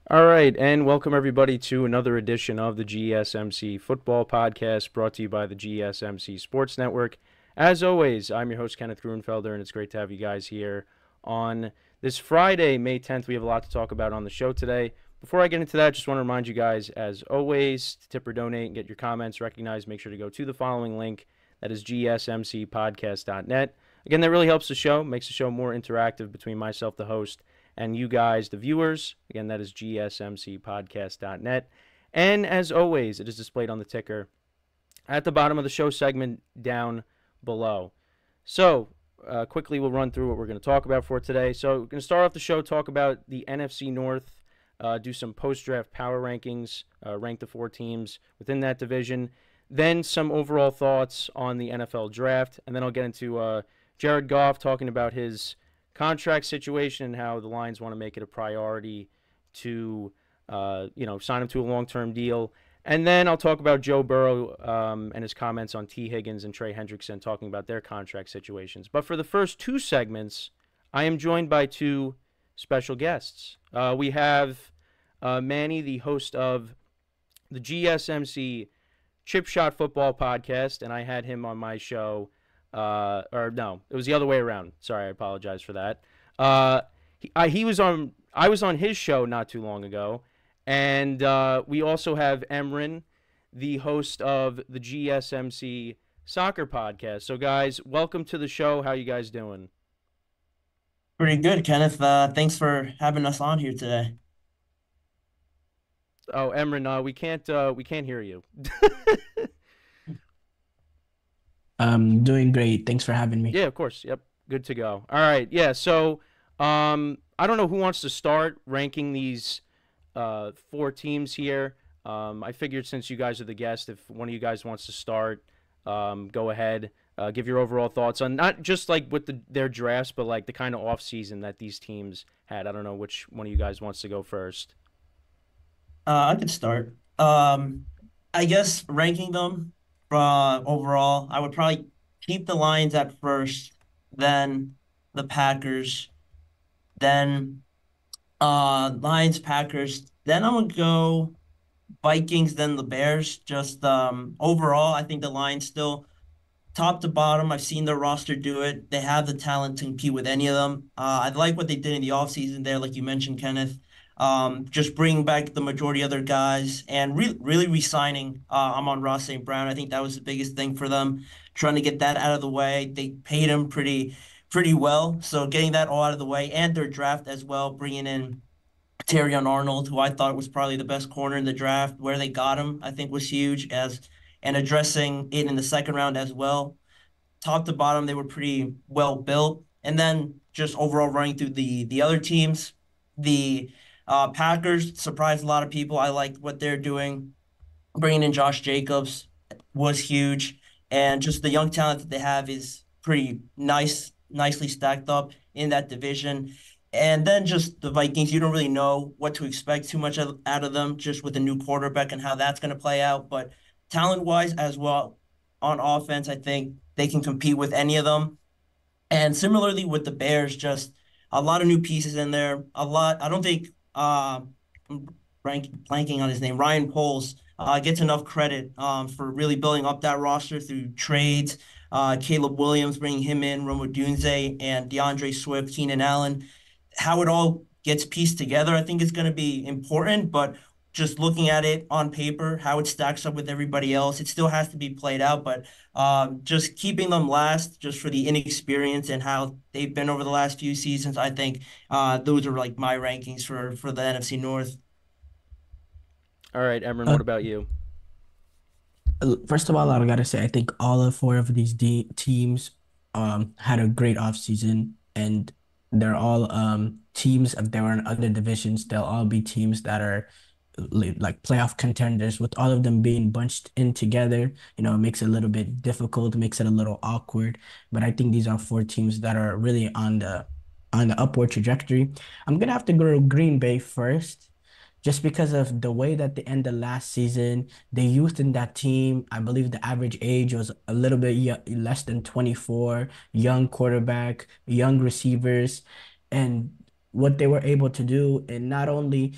All right, and welcome everybody to another edition of the GSMC Football Podcast brought to you by the GSMC Sports Network. As always, I'm your host, Kenneth Grunfelder, and it's great to have you guys here on this Friday, May 10th. We have a lot to talk about on the show today. Before I get into that, just want to remind you guys, as always, to tip or donate and get your comments recognized, make sure to go to the following link. That is GSMCPodcast.net. Again, that really helps the show, makes the show more interactive between myself, the host, and you guys, the viewers. Again, that is GSMCPodcast.net. And as always, it is displayed on the ticker at the bottom of the show segment down below. So, quickly, we'll run through what we're going to talk about for today. So, we're going to start off the show, talk about the NFC North, do some post-draft power rankings, rank the four teams within that division, then some overall thoughts on the NFL draft, and then I'll get into Jared Goff talking about his contract situation and how the Lions want to make it a priority to, sign him to a long-term deal. And then I'll talk about Joe Burrow and his comments on T. Higgins and Trey Hendrickson talking about their contract situations. But for the first two segments, I am joined by two special guests. We have Manny, the host of the GSMC Chip Shot Football Podcast, and I had him on my show. Or no, it was the other way around. Sorry, I apologize for that. He was on. I was on his show not too long ago, and we also have Emran, the host of the GSMC Soccer Podcast. So, guys, welcome to the show. How you guys doing? Pretty good, Kenneth. Thanks for having us on here today. Oh, Emran, we can't hear you. Doing great. Thanks for having me. Yeah, of course. Yep, good to go. All right, yeah. So, I don't know who wants to start ranking these four teams here. I figured since you guys are the guest, if one of you guys wants to start, go ahead. Give your overall thoughts on not just like with their drafts, but like the kind of off season that these teams had. I don't know which one of you guys wants to go first. I could start. I guess ranking them overall, I would probably keep the Lions at first, then the Packers, then Lions, Packers. Then I'm gonna go Vikings, then the Bears. Just overall, I think the Lions still top to bottom. I've seen their roster do it. They have the talent to compete with any of them. I like what they did in the offseason there, like you mentioned, Kenneth. Just bringing back the majority of their guys and really re-signing AmonRaSt.Brown. I think that was the biggest thing for them, trying to get that out of the way. They paid him pretty well, so getting that all out of the way and their draft as well, bringing in Terrion Arnold, who I thought was probably the best corner in the draft. Where they got him, I think was huge as and addressing it in the second round as well. Top to bottom, they were pretty well built. And then just overall running through the other teams, the Packers surprised a lot of people. I like what they're doing. Bringing in Josh Jacobs was huge, and just the young talent that they have is pretty nicely stacked up in that division. And then just the Vikings, you don't really know what to expect too much out of them, just with a new quarterback and how that's going to play out. But talent wise as well on offense, I think they can compete with any of them. And similarly with the Bears, just a lot of new pieces in there. A lot. I don't think I'm blanking on his name. Ryan Poles gets enough credit for really building up that roster through trades. Caleb Williams bringing him in, Rome Odunze, and DeAndre Swift, Keenan Allen. How it all gets pieced together, I think is going to be important. But just looking at it on paper, how it stacks up with everybody else, it still has to be played out. But just keeping them last, just for the inexperience and how they've been over the last few seasons, I think those are like my rankings for the NFC North. All right, Emran, Uh, what about you? First of all, I gotta say, I think all of four of these D teams had a great offseason, and they're all teams. If they were in other divisions, they'll all be teams that are like playoff contenders. With all of them being bunched in together, it makes it a little bit difficult, makes it a little awkward. But I think these are four teams that are really on the upward trajectory. I'm gonna have to go to Green Bay first, just because of the way that they ended last season. The youth in that team, I believe the average age was a little bit less than 24, young quarterback, young receivers, and what they were able to do, and not only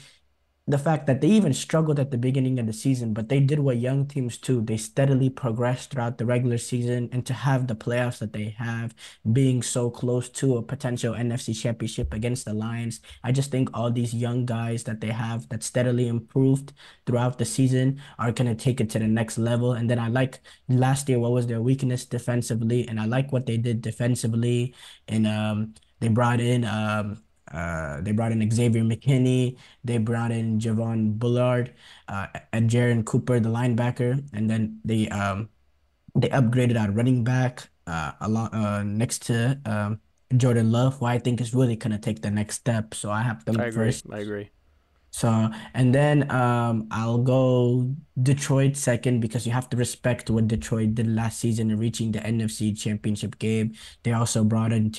the fact that they even struggled at the beginning of the season, but they did what young teams do. They steadily progressed throughout the regular season, and to have the playoffs that they have, being so close to a potential NFC championship against the Lions, I just think all these young guys that they have that steadily improved throughout the season are going to take it to the next level. And then I like last year, what was their weakness defensively? And I like what they did defensively. And they brought in Xavier McKinney. They brought in Javon Bullard, and Jaron Cooper, the linebacker, and then they upgraded our running back along next to Jordan Love, who I think is really gonna take the next step. So I have them I agree. first. I agree. So, and then I'll go Detroit second because you have to respect what Detroit did last season in reaching the NFC Championship game. They also brought in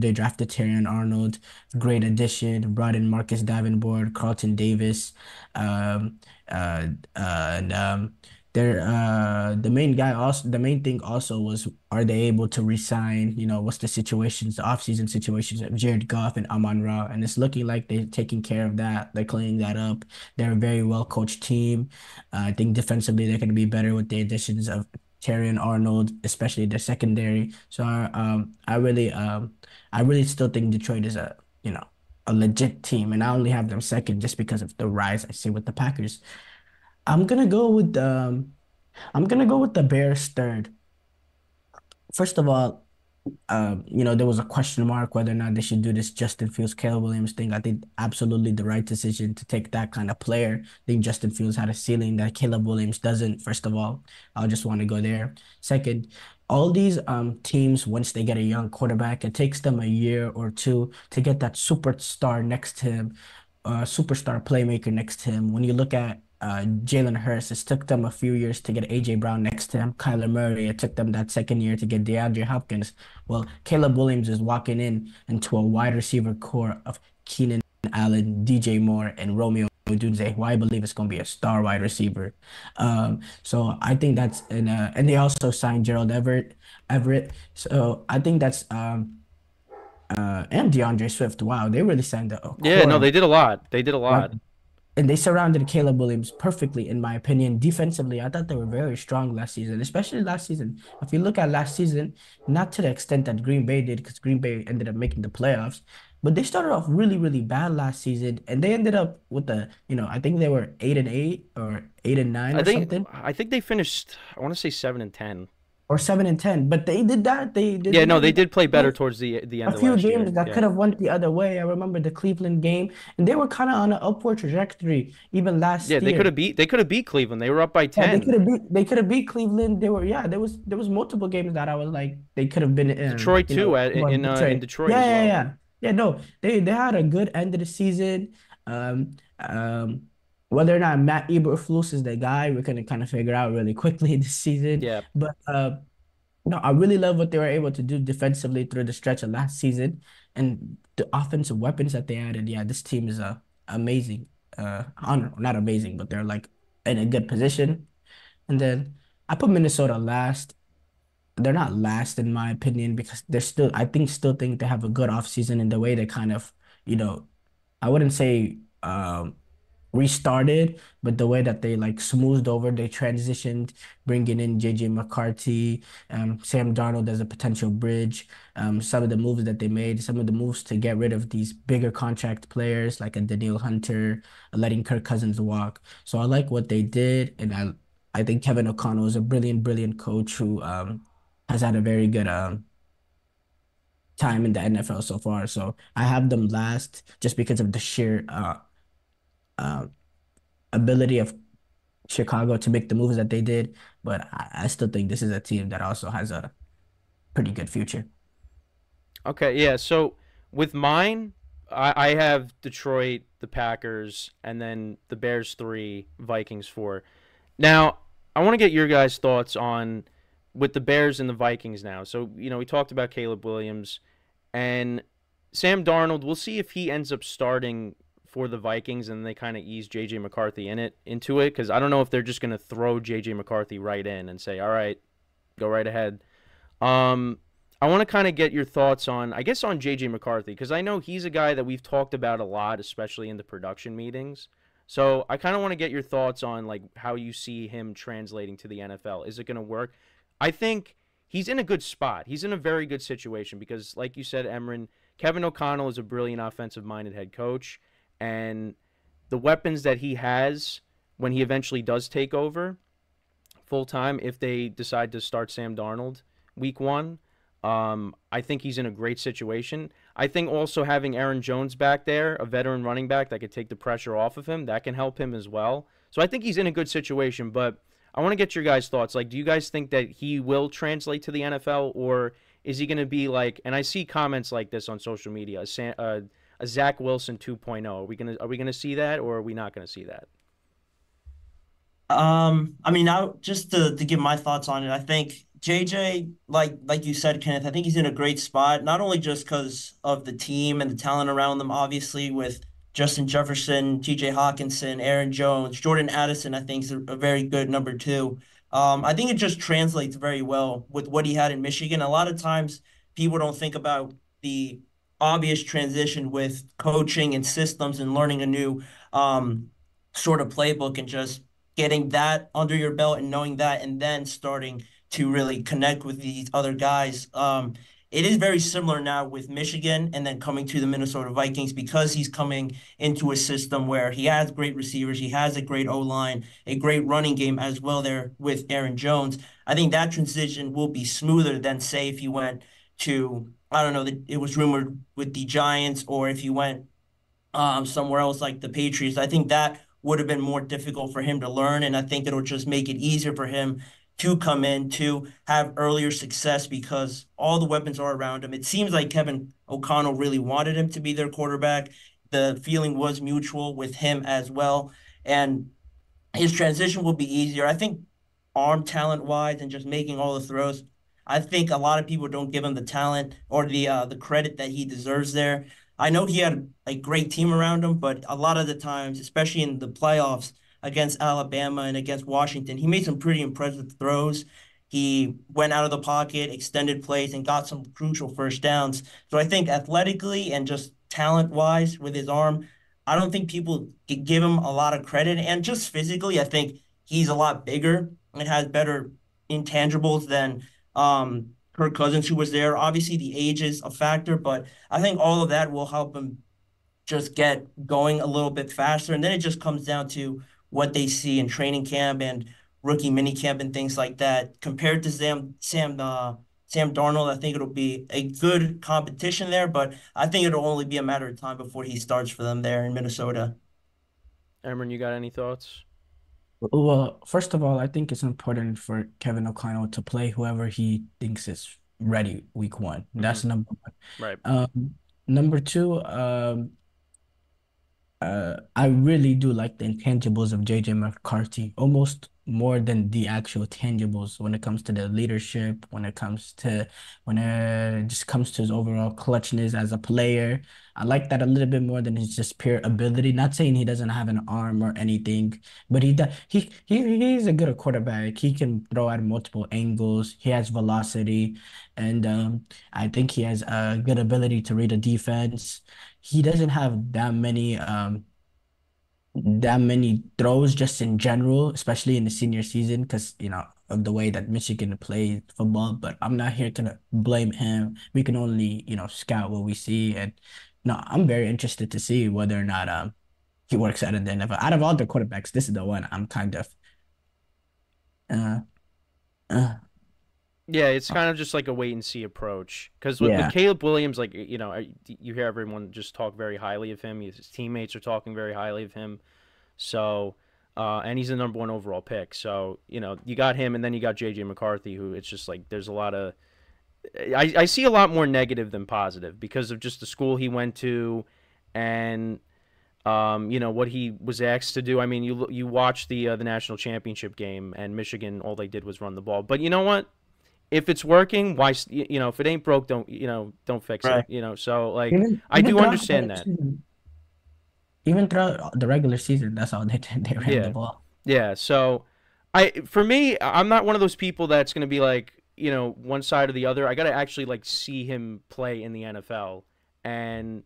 they drafted Terrion Arnold, great addition. Brought in Marcus Davenport, Carlton Davis, um, and the main thing also was, are they able to resign? What's the situations, the offseason situations of Jared Goff and Amon-Ra? And it's looking like they're taking care of that. They're cleaning that up. They're a very well coached team. I think defensively they're going to be better with the additions of Terry and Arnold, especially their secondary. So I really still think Detroit is a legit team, and I only have them second just because of the rise I see with the Packers. I'm gonna go with the Bears third. First of all, there was a question mark whether or not they should do this Justin Fields, Caleb Williams thing. I think absolutely the right decision to take that kind of player. I think Justin Fields had a ceiling that Caleb Williams doesn't. First of all, I just want to go there. Second, all these teams, once they get a young quarterback, it takes them a year or two to get that superstar next to him, superstar playmaker next to him. When you look at Jalen Hurts, it took them a few years to get A.J. Brown next to him. Kyler Murray, it took them that second year to get DeAndre Hopkins. Well, Caleb Williams is walking into a wide receiver core of Keenan Allen, DJ Moore, and Romeo Odunze, who I believe is going to be a star wide receiver. So I think that's and they also signed Gerald Everett. So I think that's and DeAndre Swift. Wow, they really signed a Yeah, core no, of they did a lot. They did a lot. and they surrounded Caleb Williams perfectly, in my opinion. Defensively, I thought they were very strong last season, especially last season. If you look at last season, not to the extent that Green Bay did, because Green Bay ended up making the playoffs, but they started off really, really bad last season, and they ended up with I think they were 8-8 or 8-9 or something, I think they finished, I want to say 7-10. or 7-10. But they did that. They did Yeah, no, they really did play better well. towards the A end of few last year. games that Yeah. could have went the other way. I remember the Cleveland game, and they were kind of on an upward trajectory even Yeah, last they year. could have beat Cleveland. They were up by Yeah, 10. they could have beat Cleveland. There was multiple games that I was like they could have been Detroit too above in Detroit. Detroit Yeah, as yeah, well. yeah. Yeah, no, they had a good end of the season. Um, um, Whether or not Matt Eberflus is the guy, we're gonna kind of figure out really quickly this season. Yeah. But no, I really love what they were able to do defensively through the stretch of last season, and the offensive weapons that they added. Yeah, this team is amazing. Not amazing, but they're like in a good position. And then I put Minnesota last. They're not last in my opinion because still think they have a good offseason in the way they kind of, you know, I wouldn't say restarted, but the way that they like smoothed over, they transitioned, bringing in J.J.McCarthy, Sam Darnold as a potential bridge, some of the moves that they made, some of the moves to get rid of these bigger contract players like a Daniil Hunter, letting Kirk Cousins walk. So I like what they did, and I think Kevin O'Connell is a brilliant, brilliant coach who has had a very good time in the NFL so far. So I have them last just because of the sheer uh, ability of Chicago to make the moves that they did, but I still think this is a team that also has a pretty good future. Okay, yeah. So with mine, I have Detroit, the Packers, and then the Bears 3, Vikings 4. Now, I want to get your guys' thoughts on with the Bears and the Vikings now. So, we talked about Caleb Williams and Sam Darnold. We'll see if he ends up starting for the Vikings and they kind of ease J.J. McCarthy into it, because I don't know if they're just going to throw J.J. McCarthy right in and say, all right, go right ahead. I want to kind of get your thoughts on J.J. McCarthy, because I know he's a guy that we've talked about a lot, especially in the production meetings. So I kind of want to get your thoughts on like how you see him translating to the NFL. Is it going to work? I think he's in a good spot. He's in a very good situation because, like you said, Emran, Kevin O'Connell is a brilliant offensive-minded head coach, and the weapons that he has when he eventually does take over full-time, if they decide to start Sam Darnold week one, I think he's in a great situation. I think also having Aaron Jones back there, a veteran running back that could take the pressure off of him, that can help him as well. So I think he's in a good situation, but I want to get your guys' thoughts. Like, do you guys think that he will translate to the NFL, or is he going to be like? And I see comments like this on social media: a Zach Wilson 2.0. Are we gonna see that, or are we not gonna see that? I mean, now just to give my thoughts on it, I think JJ, like you said, Kenneth, I think he's in a great spot, not only just because of the team and the talent around them, obviously with Justin Jefferson, TJ Hawkinson, Aaron Jones, Jordan Addison, I think is a very good number two. I think it just translates very well with what he had in Michigan. A lot of times people don't think about the obvious transition with coaching and systems and learning a new sort of playbook and just getting that under your belt and knowing that and then starting to really connect with these other guys. It is very similar now with Michigan and then coming to the Minnesota Vikings because he's coming into a system where he has great receivers, he has a great O-line, a great running game as well there with Aaron Jones. I think that transition will be smoother than, say, if he went to, I don't know, it was rumored with the Giants, or if he went somewhere else like the Patriots. I think that would have been more difficult for him to learn, and I think it'll just make it easier for him to come in to have earlier success because all the weapons are around him. It seems like Kevin O'Connell really wanted him to be their quarterback. The feeling was mutual with him as well, and his transition will be easier. I think arm talent wise and just making all the throws. I think a lot of people don't give him the talent or the credit that he deserves there. I know he had a great team around him, but a lot of the times, especially in the playoffs against Alabama and against Washington, he made some pretty impressive throws. He went out of the pocket, extended plays, and got some crucial first downs. So I think athletically and just talent-wise with his arm, I don't think people give him a lot of credit. And just physically, I think he's a lot bigger and has better intangibles than Kirk Cousins, who was there. Obviously, the age is a factor, but I think all of that will help him just get going a little bit faster. And then it just comes down to what they see in training camp and rookie mini camp and things like that. Compared to Sam Darnold, I think it'll be a good competition there, but I think it'll only be a matter of time before he starts for them there in Minnesota. Emran, you got any thoughts? Well, first of all, I think it's important for Kevin O'Connell to play whoever he thinks is ready week one. That's number one. Right. Number two, I really do like the intangibles of J.J. McCarthy, almost more than the actual tangibles when it comes to the leadership, when it just comes to his overall clutchness as a player. I like that a little bit more than his just pure ability. Not saying he doesn't have an arm or anything, but he's a good quarterback. He can throw at multiple angles. He has velocity, and I think he has a good ability to read a defense. He doesn't have that many throws just in general, especially in the senior season, because of the way that Michigan plays football. But I'm not here to blame him. We can only scout what we see, and no, I'm very interested to see whether or not he works out in the NFL. Out of all the quarterbacks, this is the one I'm kind of uh uh Yeah, it's kind of just like a wait and see approach. Because with yeah. Caleb Williams, like, you hear everyone just talk very highly of him. His teammates are talking very highly of him. So, and he's the number one overall pick. So, you got him, and then you got J.J. McCarthy, who it's just like there's a lot of. I see a lot more negative than positive because of just the school he went to, and what he was asked to do. I mean, you watch the national championship game, and Michigan, all they did was run the ball. But you know what? If it's working, why if it ain't broke, don't fix Right. it. So like I Even do throughout understand the that. season, even throughout the regular season, that's all they ran the Yeah. ball. Yeah. So for me, I'm not one of those people that's gonna be like, one side or the other. I gotta actually like see him play in the NFL. And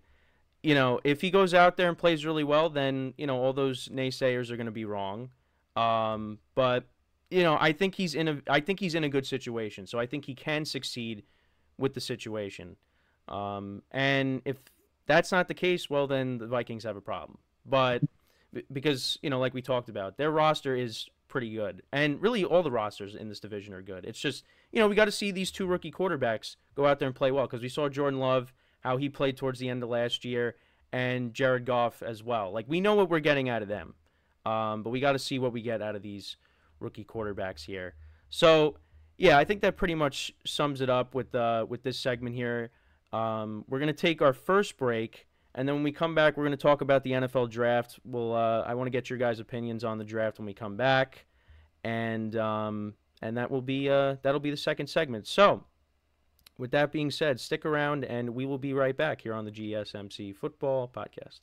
if he goes out there and plays really well, then, all those naysayers are going to be wrong. But, I think he's in a good situation. So I think he can succeed with the situation. And if that's not the case, well, then the Vikings have a problem. But because, like we talked about, their roster is pretty good. And really all the rosters in this division are good. It's just, we got to see these two rookie quarterbacks go out there and play well, because we saw Jordan Love, how he played towards the end of last year, and Jared Goff as well. Like, we know what we're getting out of them. But we got to see what we get out of these rookie quarterbacks here. So, yeah, I think that pretty much sums it up with this segment here. We're going to take our first break, and then when we come back, we're going to talk about the NFL draft. I want to get your guys' opinions on the draft when we come back, and that'll be the second segment. So, with that being said, stick around, and we will be right back here on the GSMC Football Podcast.